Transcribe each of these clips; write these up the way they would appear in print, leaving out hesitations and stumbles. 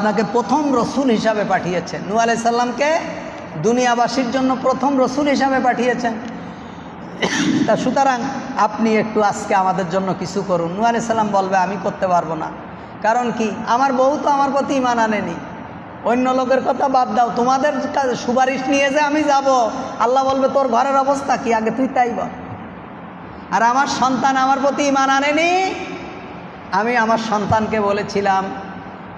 আপনাকে প্রথম রসুল হিসাবে পাঠিয়েছেন। নূহ আলাইহিস সালামকে দুনিয়াবাসীর জন্য প্রথম রসুল হিসাবে পাঠিয়েছেন। তা সুতরাং আপনি একটু আজকে আমাদের জন্য কিছু করুন। নূহ আলাইহিস সালাম বলবে আমি করতে পারবো না। কারণ কি, আমার বউ তো আমার প্রতি ঈমান আনেনি। অন্য লোকের কথা বাদ দাও, তোমাদের সুপারিশ নিয়ে যে আমি যাব, আল্লাহ বলবে তোর ঘরের অবস্থা কি, আগে তুই তাই বল। আর আমার সন্তান আমার প্রতি ঈমান আনেনি। আমি আমার সন্তানকে বলেছিলাম,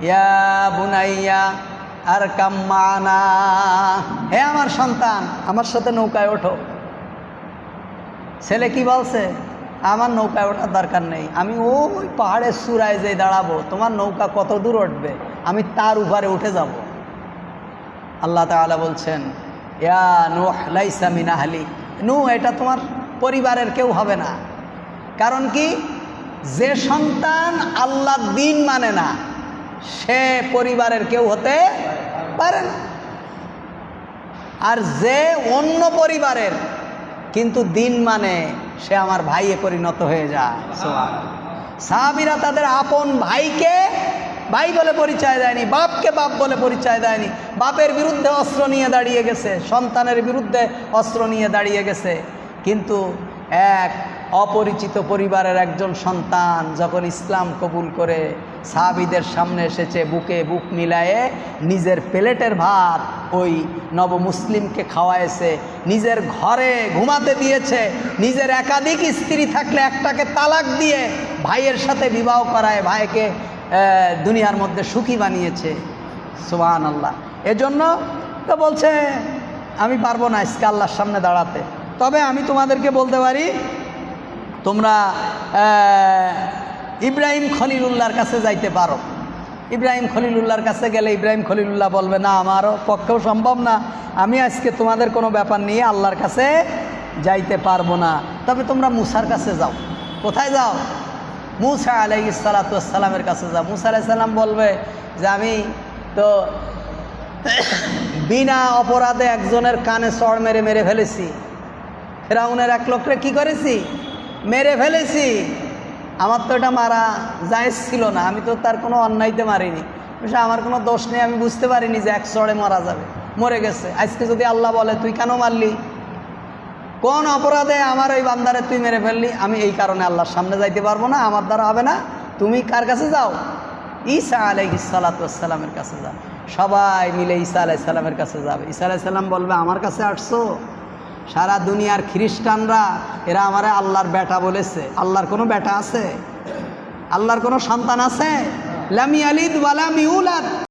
ইয়া বুনাইয়া আর কাম্মানা, হে আমার সন্তান আমার সাথে নৌকায় ওঠো। ছেলে কি বলছে, আমার নৌকায় ওঠার দরকার নেই, আমি ওই পাহাড়ের চূড়ায় যেয়ে দাঁড়াবো, তোমার নৌকা কত দূর উঠবে আমি তার উপরে উঠে যাব। আল্লাহ তাআলা বলছেন, ইয়া নূহ লাইসা মিন আহলি, নূহ এটা তোমার পরিবারের কেউ হবে না। কারণ কি, যে সন্তান আল্লাহর দ্বীন মানে না সে পরিবারের কেউ হতে পারে না। আর যে অন্য পরিবারের কিন্তু দ্বীন মানে সে আমার ভাইয়ে পরিণত হয়ে যায়। সাহাবীরা তাদের আপন ভাইকে ভাই বলে পরিচয় দেয়নি, বাপকে বাপ বলে পরিচয় দেয়নি। বাপের বিরুদ্ধে অস্ত্র নিয়ে দাঁড়িয়ে গেছে, সন্তানের বিরুদ্ধে অস্ত্র নিয়ে দাঁড়িয়ে গেছে। কিন্তু এক অপরিচিত পরিবারের একজন সন্তান যখন ইসলাম কবুল করে সাহাবীদের সামনে এসেছে, বুকে বুক মিলায়ে নিজের প্লেটের ভাত ওই নবমুসলিমকে খাওয়াইছে, নিজের ঘরে ঘুমাতে দিয়েছে, নিজের একাধিক স্ত্রী থাকলে একটাকে তালাক দিয়ে ভাইয়ের সাথে বিবাহ করায় ভাইকে দুনিয়ার মধ্যে সুখী বানিয়েছে। সুবহানাল্লাহ। এজন্য তো বলছে আমি পারবো না আজকে আল্লাহর সামনে দাঁড়াতে। তবে আমি তোমাদেরকে বলতে পারি, তোমরা ইব্রাহিম খলিলুল্লাহর কাছে যাইতে পারো। ইব্রাহিম খলিলুল্লাহর কাছে গেলে ইব্রাহিম খলিলুল্লাহ বলবে, না আমারও পক্ষেও সম্ভব না, আমি আজকে তোমাদের কোনো ব্যাপার নিয়ে আল্লাহর কাছে যাইতে পারবো না। তবে তোমরা মুসার কাছে যাও। কোথায় যাও? মুসা আলাইহিস সালাতু ওয়াস সালামের কাছে যাও। মুসা আলাইহিস সালাম বলবে যে আমি তো বিনা অপরাধে একজনের কানে চড় মেরে ফেলেছি, ফেরাউনের এক লোকরে কি করেছি, মেরে ফেলেছি। আমার তো এটা মারা জায়েজ ছিল না, আমি তো তার কোনো অন্যায়তে মারিনি, আমার কোনো দোষ নেই, আমি বুঝতে পারিনি যে এক চড়ে মারা যাবে, মরে গেছে। আজকে যদি আল্লাহ বলে তুই কেন মারলি, কোন অপরাধে আমার ওই বান্দারে তুই মেরে ফেললি, আমি এই কারণে আল্লাহর সামনে যাইতে পারবো না, আমার দ্বারা হবে না। তুমি কার কাছে যাও? ঈসা আলাইহিস সালাতু ওয়াস সালামের কাছে যাও। সবাই মিলে ঈসা আলাইহিস সালামের কাছে যাবে। ঈসা আলাইহিস সালাম বলবে, আমার কাছে আসছো? সারা দুনিয়ার খ্রিস্টানরা এরা আমারে আল্লাহর বেটা বলেছে। আল্লাহর কোনো বেটা আছে? আল্লাহর কোনো সন্তান আছে? লাম ইয়ালিদ ওয়া লাম ইউলাদ।